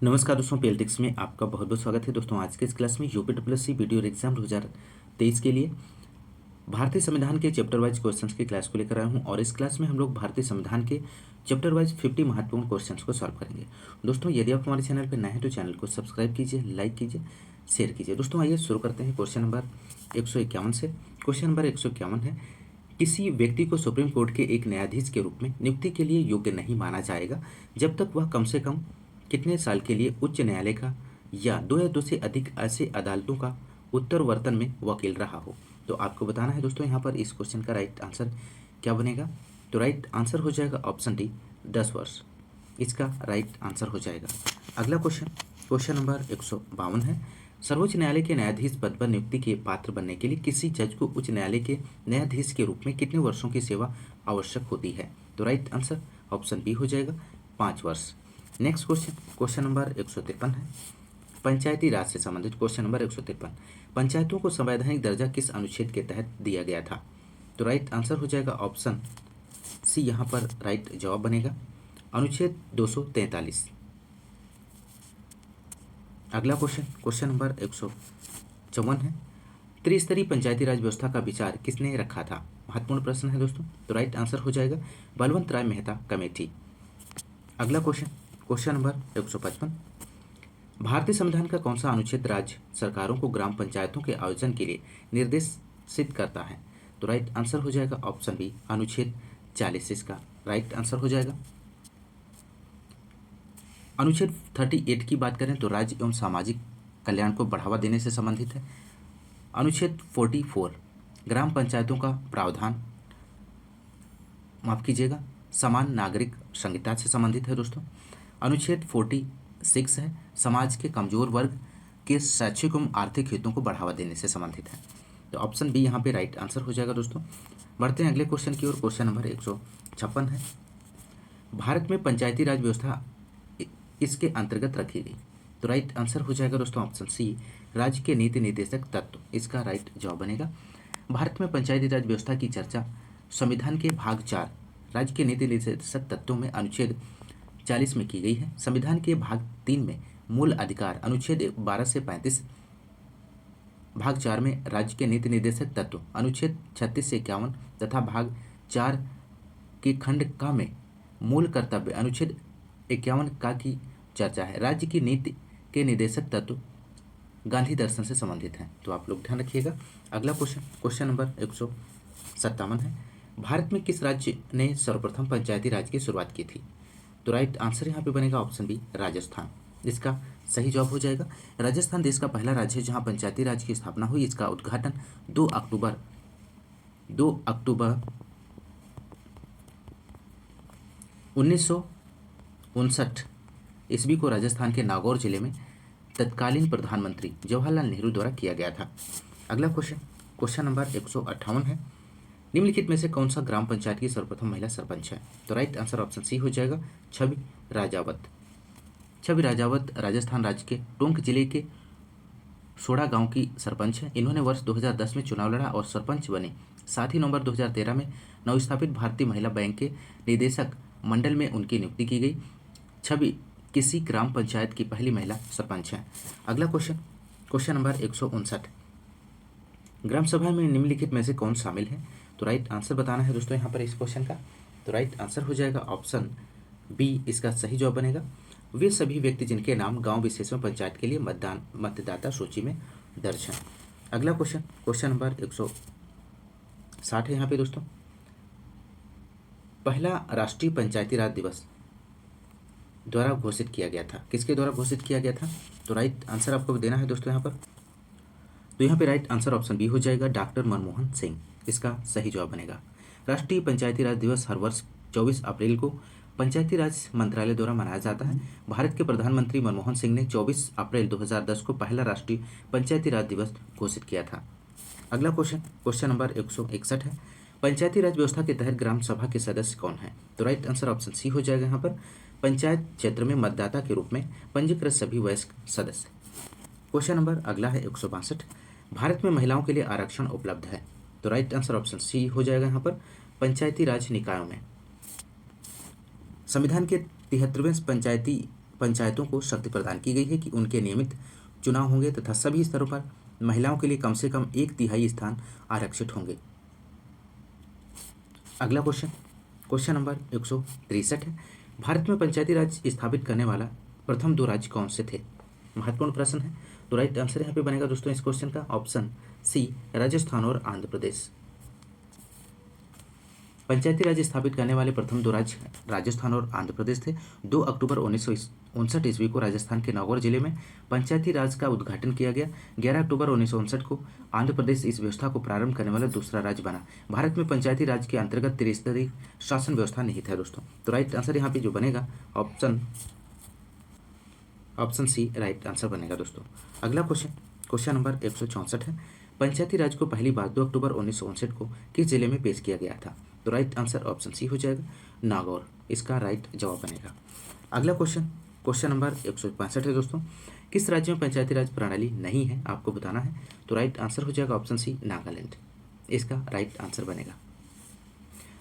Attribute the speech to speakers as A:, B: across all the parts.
A: नमस्कार दोस्तों, पीएलटिक्स में आपका बहुत बहुत स्वागत है। दोस्तों आज के इस क्लास में यूपीडब्ल्यूएससी वीडियो एग्जाम 2023 के लिए भारतीय संविधान के चैप्टर वाइज क्वेश्चंस की क्लास को लेकर आया हूं और इस क्लास में हम लोग भारतीय संविधान के चैप्टर वाइज 50 महत्वपूर्ण क्वेश्चंस को सॉल्व करेंगे। दोस्तों यदि आप हमारे चैनल पर नए हैं तो चैनल को सब्सक्राइब कीजिए, लाइक कीजिए, शेयर कीजिए। दोस्तों आइए शुरू करते हैं क्वेश्चन नंबर 151 से। क्वेश्चन नंबर 151 है, किसी व्यक्ति को सुप्रीम कोर्ट के एक न्यायाधीश के रूप में नियुक्ति के लिए योग्य नहीं माना जाएगा जब तक वह कम से कम कितने साल के लिए उच्च न्यायालय का या दो या दो से अधिक ऐसे अदालतों का उत्तरवर्तन में वकील रहा हो। तो आपको बताना है दोस्तों यहाँ पर इस क्वेश्चन का राइट आंसर क्या बनेगा। तो राइट आंसर हो जाएगा ऑप्शन डी, 10 वर्ष इसका राइट आंसर हो जाएगा। अगला क्वेश्चन, क्वेश्चन नंबर 152 है, सर्वोच्च न्यायालय के न्यायाधीश पद पर नियुक्ति के पात्र बनने के लिए किसी जज को उच्च न्यायालय के न्यायाधीश के रूप में कितने वर्षों की सेवा आवश्यक होती है। तो राइट आंसर ऑप्शन बी हो जाएगा, 5 वर्ष। नेक्स्ट क्वेश्चन, क्वेश्चन नंबर 153 है, पंचायती राज से संबंधित क्वेश्चन नंबर 153, पंचायतों को संवैधानिक दर्जा किस अनुच्छेद के तहत दिया गया था। तो राइट आंसर हो जाएगा ऑप्शन सी, यहाँ पर राइट जवाब बनेगा अनुच्छेद 243। अगला क्वेश्चन, क्वेश्चन नंबर 154 है, त्रिस्तरीय पंचायती राज व्यवस्था का विचार किसने रखा था। महत्वपूर्ण प्रश्न है दोस्तों। तो राइट आंसर हो जाएगा बलवंत राय मेहता कमेटी। अगला क्वेश्चन, क्वेश्चन नंबर 155, भारतीय संविधान का कौन सा अनुच्छेद राज्य सरकारों को ग्राम पंचायतों के आयोजन के लिए निर्देशित करता है। तो राइट आंसर हो जाएगा ऑप्शन बी, अनुच्छेद 40 इसका राइट आंसर हो जाएगा। अनुच्छेद 38 की बात करें तो राज्य एवं सामाजिक कल्याण को बढ़ावा देने से संबंधित है। अनुच्छेद 44 ग्राम पंचायतों का प्रावधान, माफ कीजिएगा, समान नागरिक संहिता से संबंधित है दोस्तों। अनुच्छेद 46 है, समाज के कमजोर वर्ग के शैक्षिक एवं आर्थिक हितों को बढ़ावा देने से संबंधित है। तो ऑप्शन बी यहाँ पे राइट आंसर हो जाएगा दोस्तों। बढ़ते हैं अगले क्वेश्चन की ओर। क्वेश्चन नंबर 156 है, भारत में पंचायती राज व्यवस्था इसके अंतर्गत रखी गई। तो राइट आंसर हो जाएगा दोस्तों ऑप्शन सी, राज्य के नीति निर्देशक तत्व इसका राइट जवाब बनेगा। भारत में पंचायती राज व्यवस्था की चर्चा संविधान के भाग 4 राज्य के नीति निर्देशक तत्वों में अनुच्छेद 40 में की गई है। संविधान के भाग 3 में मूल अधिकार अनुच्छेद 12 से 35, भाग 4 में राज्य के नीति निर्देशक तत्व अनुच्छेद 36 से 51 तथा भाग 4 के खंड का में मूल कर्तव्य अनुच्छेद 51 का की चर्चा है। राज्य की नीति के निर्देशक तत्व गांधी दर्शन से संबंधित हैं। तो आप लोग ध्यान रखिएगा। अगला क्वेश्चन, क्वेश्चन नंबर 157 है, भारत में किस राज्य ने सर्वप्रथम पंचायती राज की शुरुआत की थी। तो राइट आंसर यहाँ पे बनेगा ऑप्शन बी, राजस्थान इसका सही जवाब हो जाएगा। राजस्थान देश का पहला राज्य है जहाँ पंचायती राज की स्थापना हुई। इसका उद्घाटन 2 अक्टूबर 1959 ईस्वी को राजस्थान के नागौर जिले में तत्कालीन प्रधानमंत्री जवाहरलाल नेहरू द्वारा किया गया था। अगला क्वेश्चन, क्वेश्चन नंबर 158 है, निम्नलिखित में से कौन सा ग्राम पंचायत की सर्वप्रथम महिला सरपंच है। तो राइट आंसर ऑप्शन सी हो जाएगा, छवि राजावत। छवि राजावत राजस्थान राज्य के टोंक जिले के सोड़ा गांव की सरपंच है। इन्होंने वर्ष 2010 में चुनाव लड़ा और सरपंच बने। साथ ही नवंबर 2013 में नवस्थापित भारतीय महिला बैंक के निदेशक मंडल में उनकी नियुक्ति की गई। छवि किसी ग्राम पंचायत की पहली महिला सरपंच है। अगला क्वेश्चन, क्वेश्चन नंबर 159, ग्राम सभा में निम्नलिखित में से कौन शामिल है। तो राइट आंसर बताना है दोस्तों यहाँ पर इस क्वेश्चन का। तो राइट आंसर हो जाएगा ऑप्शन बी, इसका सही जवाब बनेगा वे सभी व्यक्ति जिनके नाम गांव विशेष में पंचायत के लिए मतदाता सूची में दर्ज हैं। अगला क्वेश्चन, क्वेश्चन नंबर 160 है यहाँ पे दोस्तों, पहला राष्ट्रीय पंचायती राज दिवस द्वारा घोषित किया गया था, किसके द्वारा घोषित किया गया था। तो राइट आंसर आपको देना है दोस्तों यहाँ पर। तो यहाँ पे राइट आंसर ऑप्शन बी हो जाएगा, डॉक्टर मनमोहन सिंह इसका सही जवाब बनेगा। राष्ट्रीय पंचायती राज दिवस हर वर्ष 24 अप्रैल को पंचायती राज मंत्रालय द्वारा मनाया जाता है। भारत के प्रधानमंत्री मनमोहन सिंह ने 24 अप्रैल 2010 को पहला राष्ट्रीय पंचायती राज दिवस घोषित किया था। अगला क्वेश्चन, क्वेश्चन नंबर 161 है, पंचायती राज व्यवस्था के तहत ग्राम सभा के सदस्य कौन है। तो राइट आंसर ऑप्शन सी हो जाएगा यहाँ पर, पंचायत क्षेत्र में मतदाता के रूप में पंजीकृत सभी वयस्क सदस्य। क्वेश्चन नंबर अगला है 162, भारत में महिलाओं के लिए आरक्षण उपलब्ध है। तो राइट आंसर ऑप्शन सी हो जाएगा यहाँ पर, पंचायती राज निकायों में। संविधान के 73वें पंचायतों को शक्ति प्रदान की गई है कि उनके नियमित चुनाव होंगे तथा सभी स्तरों पर महिलाओं के लिए कम से कम 1/3 स्थान आरक्षित होंगे। अगला क्वेश्चन, क्वेश्चन नंबर 163 है। भारत में पंचायती राज स्थापित करने वाला प्रथम 2 राज्य कौन से थे? महत्वपूर्ण प्रश्न है। तो राइट आंसर यहाँ पे बनेगा दोस्तों इस क्वेश्चन का ऑप्शन सी, राजस्थान और आंध्र प्रदेश। पंचायती राज स्थापित करने वाले प्रथम 2 राज्य राजस्थान और आंध्र प्रदेश थे। 2 अक्टूबर 1959 ईस्वी को राजस्थान के नागौर जिले में पंचायती राज का उद्घाटन किया गया। 11 अक्टूबर 1959 को आंध्र प्रदेश इस व्यवस्था को प्रारंभ करने वाला दूसरा राज्य बना। भारत में पंचायती राज के अंतर्गत त्रिस्तरीय शासन व्यवस्था नहीं था दोस्तों। तो राइट आंसर यहाँ पे जो बनेगा ऑप्शन सी राइट आंसर बनेगा दोस्तों। अगला क्वेश्चन, क्वेश्चन नंबर 164 है। पंचायती राज को पहली बार 2 अक्टूबर 1959 को किस जिले में पेश किया गया था? तो राइट आंसर ऑप्शन सी हो जाएगा, नागौर, इसका राइट जवाब बनेगा। अगला क्वेश्चन, क्वेश्चन नंबर 165 है दोस्तों। किस राज्य में पंचायती राज प्रणाली नहीं है आपको बताना है? तो राइट आंसर हो जाएगा ऑप्शन सी, नागालैंड, इसका राइट आंसर बनेगा।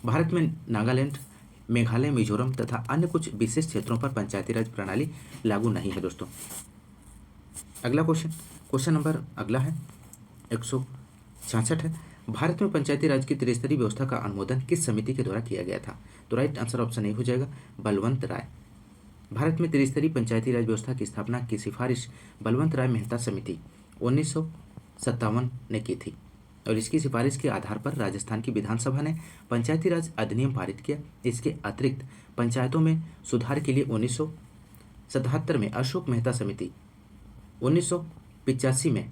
A: भारत में नागालैंड, मेघालय, मिजोरम तथा अन्य कुछ विशेष क्षेत्रों पर पंचायती राज प्रणाली लागू नहीं है दोस्तों। अगला क्वेश्चन, क्वेश्चन नंबर अगला है 166 है। भारत में पंचायती राज की त्रिस्तरीय व्यवस्था का अनुमोदन किस समिति के द्वारा किया गया था? तो राइट आंसर ऑप्शन ए हो जाएगा, बलवंत राय। भारत में त्रिस्तरीय पंचायती राज व्यवस्था की स्थापना की सिफारिश बलवंत राय मेहता समिति 1957 ने की थी और इसकी सिफारिश के आधार पर राजस्थान की विधानसभा ने पंचायती राज अधिनियम पारित किया। इसके अतिरिक्त पंचायतों में सुधार के लिए 1977 में अशोक मेहता समिति, 1985 में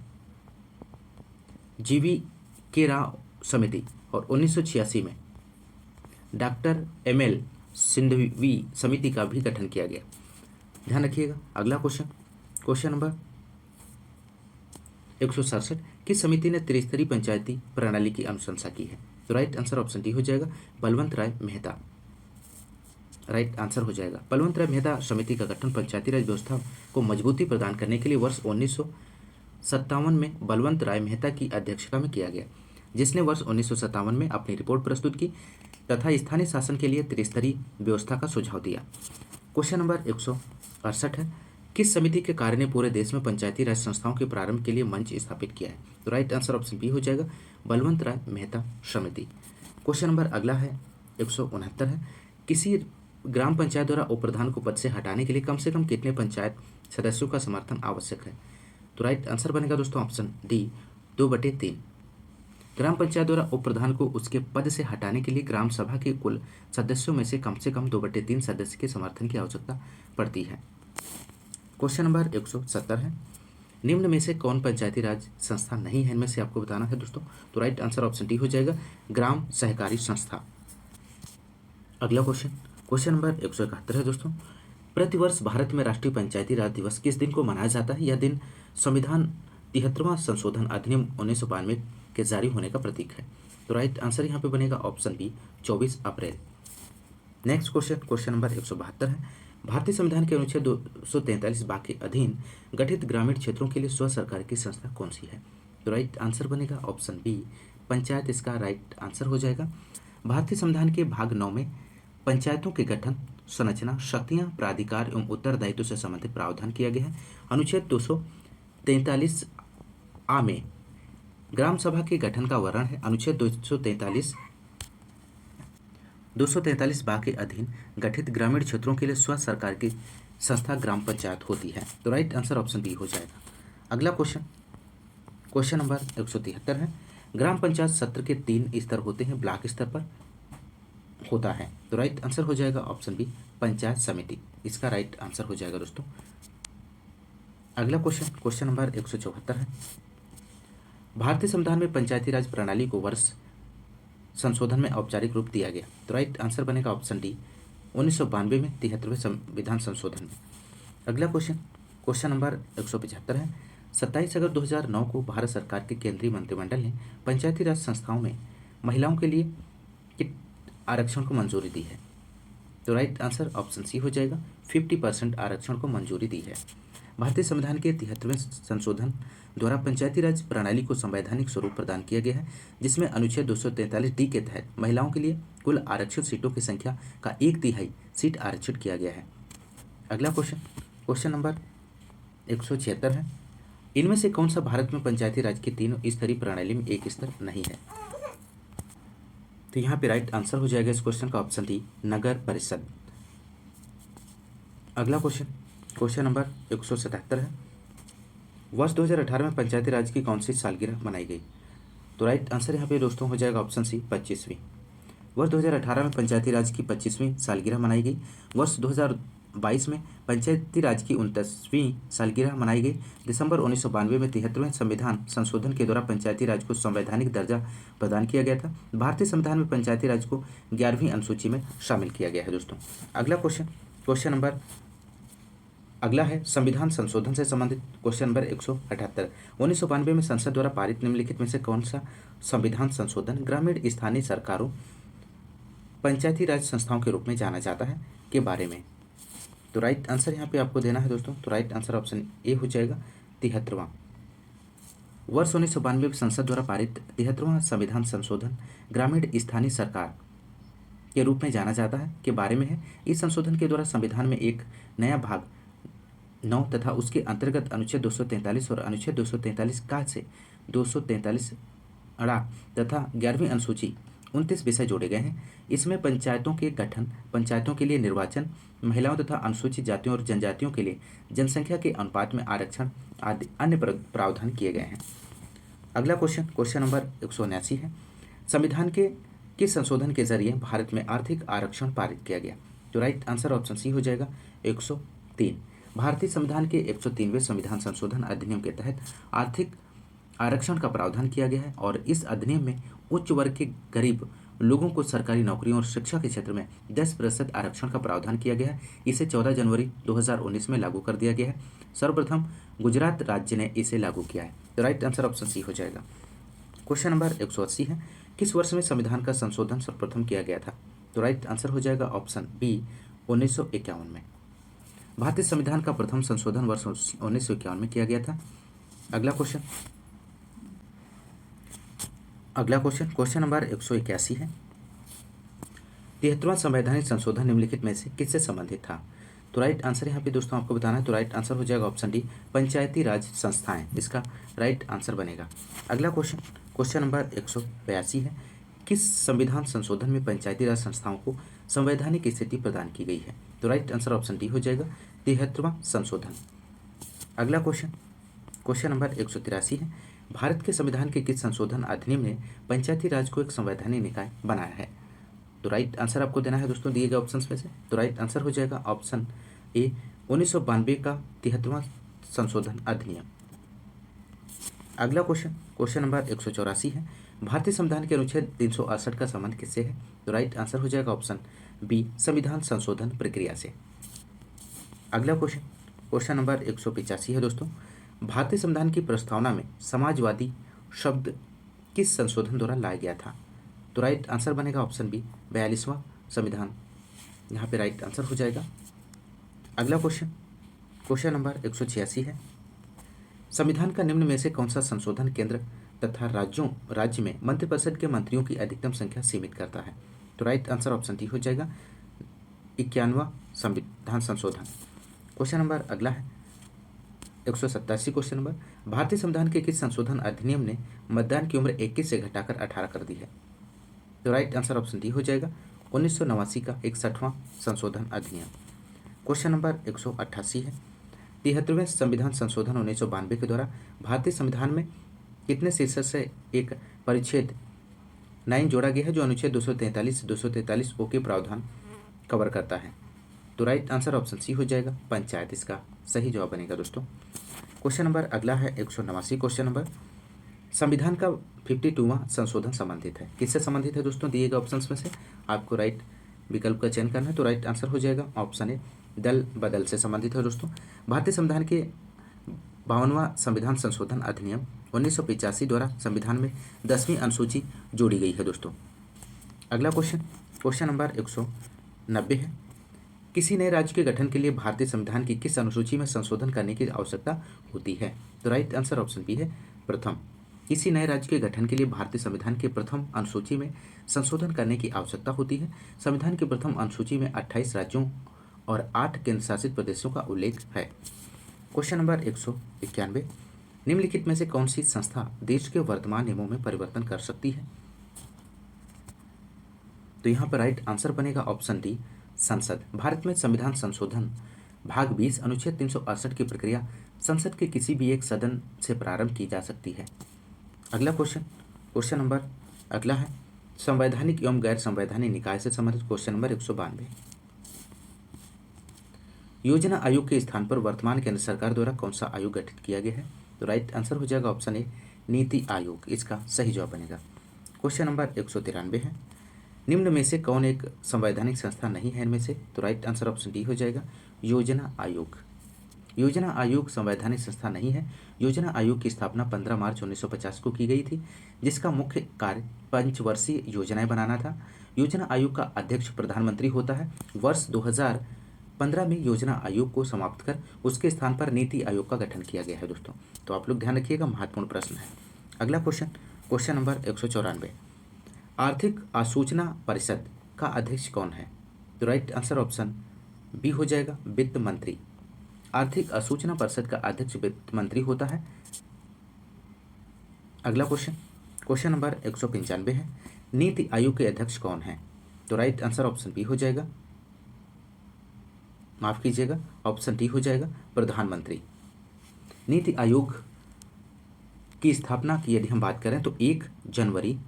A: जीवी के राव समिति और 1986 में डॉक्टर एमएल सिंधवी समिति का भी गठन किया गया। ध्यान रखिएगा। अगला क्वेश्चन, क्वेश्चन नंबर 167, किस समिति ने त्रिस्तरीय पंचायती प्रणाली की अनुशंसा की है? तो राइट आंसर ऑप्शन डी हो जाएगा, बलवंत राय मेहता, राइट आंसर हो जाएगा। बलवंत राय मेहता समिति का गठन पंचायती राज व्यवस्था को मजबूती प्रदान करने के लिए वर्ष 1957 में बलवंत राय मेहता की अध्यक्षता में किया गया, जिसने वर्ष 1957 में अपनी रिपोर्ट प्रस्तुत की तथा स्थानीय शासन के लिए त्रिस्तरीय व्यवस्था का सुझाव दिया। क्वेश्चन नंबर 168 है। किस समिति के कार्य ने पूरे देश में पंचायती राज संस्थाओं के प्रारंभ के लिए मंच स्थापित किया है? तो राइट आंसर ऑप्शन बी हो जाएगा, बलवंत राय मेहता समिति। क्वेश्चन नंबर अगला है 169 है। किसी ग्राम पंचायत द्वारा उप प्रधान को पद से हटाने के लिए कम से कम कितने पंचायत सदस्यों का समर्थन आवश्यक है? तो राइट आंसर बनेगा दोस्तों ऑप्शन डी, 2/3। ग्राम पंचायत द्वारा उप प्रधान को उसके पद से हटाने के लिए ग्राम सभा के कुल सदस्यों में से कम 2/3 सदस्य के समर्थन की आवश्यकता पड़ती है। क्वेश्चन नंबर 170 है। निम्न में से कौन पंचायती राज संस्था नहीं है? इनमें से आपको बताना है दोस्तों। तो राइट आंसर ऑप्शन डी हो जाएगा, ग्राम सहकारी संस्था। अगला क्वेश्चन, क्वेश्चन नंबर 171 है दोस्तों। प्रतिवर्ष भारत में राष्ट्रीय पंचायती राज दिवस किस दिन को मनाया जाता है? यह दिन संविधान 73वां संशोधन अधिनियम 1992 के जारी होने का प्रतीक है। तो राइट आंसर यहाँ पे बनेगा ऑप्शन बी, 24 अप्रैल। नेक्स्ट क्वेश्चन, क्वेश्चन नंबर 172 है। भारतीय संविधान के अनुच्छेद 243 बा के अधीन गठित ग्रामीण क्षेत्रों के लिए स्व सरकार की संस्था कौन सी है? तो राइट आंसर बनेगा ऑप्शन बी, पंचायत, इसका राइट आंसर हो जाएगा। भारतीय संविधान के भाग 9 में पंचायतों के गठन, संरचना, शक्तियां, प्राधिकार एवं उत्तरदायित्व से संबंधित प्रावधान किया गया है। अनुच्छेद 243 आ में ग्राम सभा के गठन का वर्णन है। अनुच्छेद 243 बा के अधीन गठित ग्रामीण क्षेत्रों के लिए स्व सरकार की संस्था ग्राम पंचायत होती है। तो राइट आंसर ऑप्शन बी हो जाएगा। अगला क्वेश्चन, क्वेश्चन नंबर 173 है। ग्राम पंचायत सत्र के 3 स्तर होते हैं, ब्लॉक स्तर पर होता है। तो राइट आंसर हो जाएगा ऑप्शन बी, पंचायत समिति, इसका राइट आंसर हो जाएगा दोस्तों। अगला क्वेश्चन, क्वेश्चन नंबर 174 है। भारतीय संविधान में पंचायती राज प्रणाली को वर्ष संशोधन में औपचारिक रूप दिया गया। तो राइट आंसर बनेगा ऑप्शन डी, 1992 में 73वें संविधान संशोधन में। अगला क्वेश्चन, क्वेश्चन नंबर 175 है। 27 अगस्त 2009 को भारत सरकार के केंद्रीय मंत्रिमंडल ने पंचायती राज संस्थाओं में महिलाओं के लिए आरक्षण को मंजूरी दी है। तो राइट आंसर ऑप्शन सी हो जाएगा, 50% आरक्षण को मंजूरी दी है। भारतीय संविधान के 73वें संशोधन द्वारा पंचायती राज प्रणाली को संवैधानिक स्वरूप प्रदान किया गया है, जिसमें अनुच्छेद 243 डी के तहत महिलाओं के लिए कुल आरक्षित सीटों की संख्या का 1/3 सीट आरक्षित किया गया है। अगला क्वेश्चन, क्वेश्चन नंबर 176 है, इनमें से कौन सा भारत में पंचायती राज की तीनों स्तरीय प्रणाली में एक स्तर नहीं है? तो यहाँ पे राइट आंसर हो जाएगा इस क्वेश्चन का ऑप्शन डी, नगर परिषद। अगला क्वेश्चन, क्वेश्चन नंबर 177 है, वर्ष 2018 में पंचायती राज की कौन सी सालगिरह मनाई गई? तो राइट आंसर यहाँ पे दोस्तों हो जाएगा ऑप्शन सी, 25वीं। वर्ष 2018 में पंचायती राज की 25वीं सालगिरह मनाई गई। वर्ष 2022 में पंचायती राज की 29वीं सालगिरह मनाई गई। दिसंबर 1992 में 73वें संविधान संशोधन के द्वारा पंचायती राज को संवैधानिक दर्जा प्रदान किया गया था। भारतीय संविधान में पंचायती राज को 11वीं अनुसूची में शामिल किया गया है दोस्तों। अगला क्वेश्चन, क्वेश्चन नंबर अगला है संविधान संशोधन से संबंधित। क्वेश्चन नंबर 178, 1992 में संसद द्वारा पारित निम्नलिखित में से कौन सा संविधान संशोधन ग्रामीण स्थानीय सरकारों पंचायती राज संस्थाओं के रूप में जाना जाता है के बारे में? तो राइट आंसर यहाँ पे आपको देना है दोस्तों। तो राइट आंसर ऑप्शन ए हो जाएगा, 73वां। वर्ष 1992 में संसद द्वारा पारित 73वां संविधान संशोधन ग्रामीण स्थानीय सरकार के रूप में जाना जाता है के बारे में है। इस संशोधन के द्वारा संविधान में एक नया भाग 9 तथा उसके अंतर्गत अनुच्छेद 243 और अनुच्छेद 243 का से 243 अड़ा तथा 11वीं अनुसूची 29 विषय जोड़े गए हैं। इसमें पंचायतों के गठन, पंचायतों के लिए निर्वाचन, महिलाओं तथा अनुसूचित जातियों और जनजातियों के लिए जनसंख्या के अनुपात में आरक्षण आदि अन्य प्रावधान किए गए हैं। अगला क्वेश्चन, क्वेश्चन नंबर 179 है, संविधान के किस संशोधन के जरिए भारत में आर्थिक आरक्षण पारित किया गया? तो राइट आंसर ऑप्शन सी हो जाएगा, 103। भारतीय संविधान के 103वें संविधान संशोधन अधिनियम के तहत आर्थिक आरक्षण का प्रावधान किया गया है और इस अधिनियम में उच्च वर्ग के गरीब लोगों को सरकारी नौकरियों और शिक्षा के क्षेत्र में 10% आरक्षण का प्रावधान किया गया है। इसे 14 जनवरी 2019 में लागू कर दिया गया है। सर्वप्रथम गुजरात राज्य ने इसे लागू किया है। तो राइट आंसर ऑप्शन सी हो जाएगा। क्वेश्चन नंबर 180 है, किस वर्ष में संविधान का संशोधन सर्वप्रथम किया गया था? तो राइट आंसर हो जाएगा ऑप्शन बी, 1951 में। भारतीय संविधान का प्रथम संशोधन वर्ष 1951 में किया गया था। अगला क्वेश्चन, क्वेश्चन नंबर 181 है, 73वां संवैधानिक संशोधन निम्नलिखित में से किससे संबंधित था? तो राइट आंसर यहाँ पे दोस्तों आपको बताना है। तो राइट आंसर हो जाएगा ऑप्शन डी, पंचायती राज संस्थाएं, इसका राइट आंसर बनेगा। अगला क्वेश्चन, क्वेश्चन नंबर 182 है, किस संविधान संशोधन में पंचायती राज संस्थाओं को संवैधानिक स्थिति प्रदान की गई है? तो राइट आंसर ऑप्शन डी हो जाएगा, 73वां संशोधन। अगला क्वेश्चन, क्वेश्चन नंबर 183 है, भारत के संविधान के किस संशोधन अधिनियम ने पंचायती राज को एक संवैधानिक निकाय बनाया है? तो राइट आंसर आपको देना है दोस्तों दिए गए ऑप्शंस में से। तो राइट आंसर हो जाएगा ऑप्शन ए, 1992 का 73वां संशोधन अधिनियम। अगला क्वेश्चन, क्वेश्चन नंबर 184 है, भारतीय संविधान के अनुच्छेद 368 का संबंध किससे है? तो राइट आंसर हो जाएगा ऑप्शन बी, संविधान संशोधन प्रक्रिया से। अगला क्वेश्चन, क्वेश्चन नंबर 185 है दोस्तों, भारतीय संविधान की प्रस्तावना में समाजवादी शब्द किस संशोधन द्वारा लाया गया था? तो राइट आंसर बनेगा ऑप्शन बी, 42वां संविधान, यहाँ पे राइट आंसर हो जाएगा। अगला क्वेश्चन, क्वेश्चन नंबर 186 है, संविधान का निम्न में से कौन सा संशोधन केंद्र तथा राज्य में मंत्रिपरिषद के मंत्रियों की अधिकतम संख्या सीमित करता है? तो राइट आंसर ऑप्शन डी हो जाएगा, 51वां संविधान संशोधन। क्वेश्चन नंबर अगला है 187 क्वेश्चन नंबर, भारतीय संविधान के किस संशोधन अधिनियम ने मतदान की उम्र 21 से घटाकर 18 कर दी है? तो राइट आंसर ऑप्शन डी हो जाएगा, 1989 का 61वां संशोधन अधिनियम। क्वेश्चन नंबर 188 है, 73वें संविधान संशोधन 1992 के द्वारा भारतीय संविधान में कितने शीर्षक से एक परिच्छेद 9 जोड़ा गया है जो अनुच्छेद 243 ओ के प्रावधान कवर करता है? तो राइट आंसर ऑप्शन सी हो जाएगा, पंचायत, इसका सही जवाब बनेगा दोस्तों। क्वेश्चन नंबर अगला है 189 क्वेश्चन नंबर, संविधान का 52वां संशोधन संबंधित है, किससे संबंधित है दोस्तों? दिए गए ऑप्शंस में से आपको राइट विकल्प का चयन करना है। तो राइट आंसर हो जाएगा ऑप्शन ए, दल बदल से संबंधित है दोस्तों। भारतीय संविधान के 52वां संविधान संशोधन अधिनियम 1985 द्वारा संविधान में 10वीं अनुसूची जोड़ी गई है दोस्तों। अगला क्वेश्चन, क्वेश्चन नंबर 190 है, किसी नए राज्य के गठन के लिए भारतीय संविधान की किस अनुसूची में संशोधन करने की आवश्यकता होती है? तो राइट आंसर ऑप्शन बी है, प्रथम। किसी नए राज्य के गठन के लिए भारतीय संविधान के प्रथम अनुसूची में संशोधन करने की आवश्यकता होती है। संविधान की प्रथम अनुसूची में 28 राज्यों और 8 केंद्र शासित प्रदेशों का उल्लेख है। क्वेश्चन नंबर 191, निम्नलिखित में से कौन सी संस्था देश के वर्तमान नियमों में परिवर्तन कर सकती है? तो यहाँ पर राइट आंसर बनेगा ऑप्शन डी, संसद। भारत में संविधान संशोधन भाग 20 अनुच्छेद 368 की प्रक्रिया संसद के किसी भी एक सदन से प्रारंभ की जा सकती है। अगला क्वेश्चन नंबर अगला है संवैधानिक एवं गैर संवैधानिक निकाय से संबंधित क्वेश्चन नंबर 192। योजना आयोग के स्थान पर वर्तमान केंद्र सरकार द्वारा कौन सा आयोग गठित किया गया है? तो राइट आंसर हो जाएगा ऑप्शन ए, नीति आयोग, इसका सही जवाब बनेगा। क्वेश्चन नंबर 193 है, निम्न में से कौन एक संवैधानिक संस्था नहीं है इनमें से? तो राइट आंसर ऑप्शन डी हो जाएगा, योजना आयोग। योजना आयोग संवैधानिक संस्था नहीं है। योजना आयोग की स्थापना 15 मार्च 1950 को की गई थी, जिसका मुख्य कार्य पंचवर्षीय योजनाएं बनाना था। योजना आयोग का अध्यक्ष प्रधानमंत्री होता है। वर्ष 2015 में योजना आयोग को समाप्त कर उसके स्थान पर नीति आयोग का गठन किया गया है दोस्तों। तो आप लोग ध्यान रखिएगा, महत्वपूर्ण प्रश्न है। अगला क्वेश्चन नंबर 194, आर्थिक आसूचना परिषद का अध्यक्ष कौन है? तो राइट आंसर ऑप्शन बी हो जाएगा, वित्त मंत्री। आर्थिक आसूचना परिषद का अध्यक्ष वित्त मंत्री होता है। अगला क्वेश्चन नंबर 195 है, नीति आयोग के अध्यक्ष कौन है? तो राइट आंसर ऑप्शन बी हो जाएगा, माफ कीजिएगा, ऑप्शन डी हो जाएगा, प्रधानमंत्री। नीति आयोग की स्थापना की यदि हम बात करें तो 1 जनवरी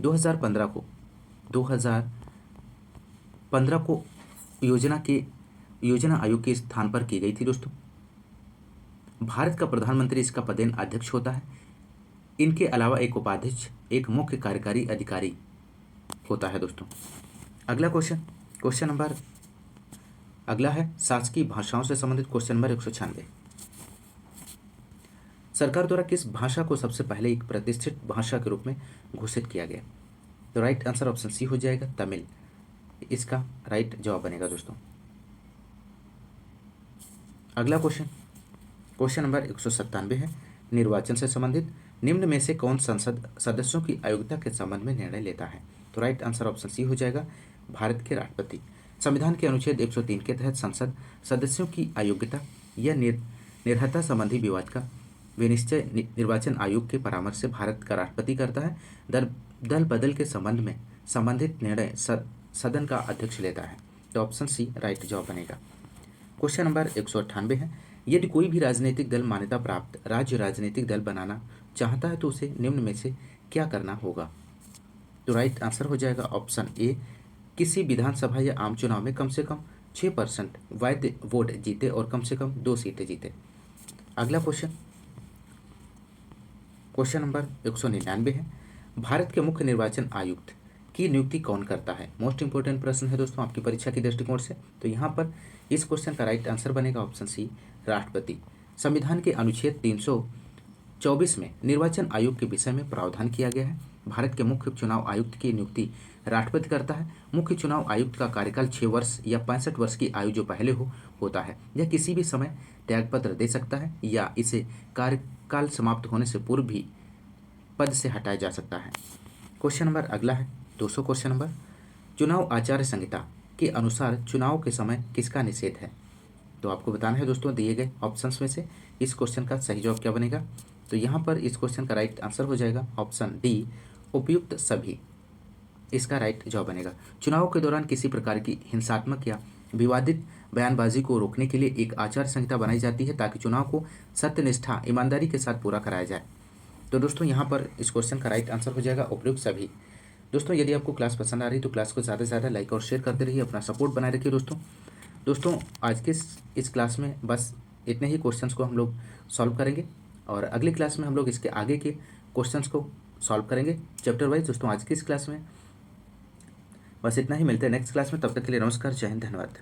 A: 2015 को योजना आयोग के स्थान पर की गई थी दोस्तों। भारत का प्रधानमंत्री इसका पदेन अध्यक्ष होता है। इनके अलावा एक उपाध्यक्ष, एक मुख्य कार्यकारी अधिकारी होता है दोस्तों। अगला क्वेश्चन नंबर अगला है शासकीय भाषाओं से संबंधित क्वेश्चन नंबर 196। सरकार द्वारा किस भाषा को सबसे पहले एक प्रतिष्ठित भाषा के रूप में घोषित किया गया? तो राइट आंसर ऑप्शन सी हो जाएगा, तमिल, इसका राइट जवाब बनेगा दोस्तों। अगला क्वेश्चन नंबर 197 है, निर्वाचन से संबंधित, निम्न में से कौन संसद सदस्यों की अयोग्यता के संबंध में निर्णय लेता है? तो राइट आंसर ऑप्शन सी हो जाएगा, भारत के राष्ट्रपति। संविधान के अनुच्छेद 103 के तहत संसद सदस्यों की अयोग्यता या निर्हता संबंधी विवाद का विनिश्चय निर्वाचन आयोग के परामर्श से भारत का राष्ट्रपति करता है। दल बदल के संबंध में संबंधित निर्णय सदन का अध्यक्ष लेता है। तो ऑप्शन सी राइट जवाब बनेगा। क्वेश्चन नंबर 198 है, यदि कोई भी राजनीतिक दल मान्यता प्राप्त राज्य राजनीतिक दल बनाना चाहता है तो उसे निम्न में से क्या करना होगा? तो राइट आंसर हो जाएगा ऑप्शन ए, किसी विधानसभा या आम चुनाव में कम से कम 6% वैध वोट जीते और कम से कम 2 सीटें जीते। अगला क्वेश्चन नंबर 199 है, भारत के मुख्य निर्वाचन आयुक्त की नियुक्ति कौन करता है? मोस्ट इंपोर्टेंट प्रश्न है दोस्तों आपकी परीक्षा के दृष्टिकोण से। तो यहाँ पर इस क्वेश्चन का राइट आंसर बनेगा ऑप्शन सी, राष्ट्रपति। संविधान के अनुच्छेद 324 में निर्वाचन आयोग के विषय में प्रावधान किया गया है। भारत के मुख्य चुनाव आयुक्त की नियुक्ति राष्ट्रपति करता है। मुख्य चुनाव आयुक्त का कार्यकाल 6 वर्ष या 65 वर्ष की आयु जो पहले होता है। यह किसी भी समय त्यागपत्र दे सकता है या इसे कार्यकाल समाप्त होने से पूर्व भी पद से हटाया जा सकता है। क्वेश्चन नंबर अगला है 200 क्वेश्चन नंबर, चुनाव आचार संहिता के अनुसार चुनाव के समय किसका निषेध है? तो आपको बताना है दोस्तों दिए गए ऑप्शंस में से इस क्वेश्चन का सही जवाब क्या बनेगा। तो यहाँ पर इस क्वेश्चन का राइट आंसर हो जाएगा ऑप्शन डी, उपयुक्त सभी, इसका राइट जवाब बनेगा। चुनाव के दौरान किसी प्रकार की हिंसात्मक या विवादित बयानबाजी को रोकने के लिए एक आचार संहिता बनाई जाती है ताकि चुनाव को सत्यनिष्ठा ईमानदारी के साथ पूरा कराया जाए। तो दोस्तों यहाँ पर इस क्वेश्चन का राइट आंसर हो जाएगा उपयुक्त सभी। दोस्तों यदि आपको क्लास पसंद आ रही तो क्लास को ज़्यादा से ज़्यादा लाइक और शेयर करते रहिए, अपना सपोर्ट बनाए रखिए दोस्तों आज के इस क्लास में बस इतने ही क्वेश्चंस को हम लोग सॉल्व करेंगे और अगली क्लास में हम लोग इसके आगे के क्वेश्चंस को सॉल्व करेंगे चैप्टर वाइज। दोस्तों आज की इस क्लास में बस इतना ही, मिलते हैं नेक्स्ट क्लास में, तब तक के लिए नमस्कार, जय हिंद, धन्यवाद।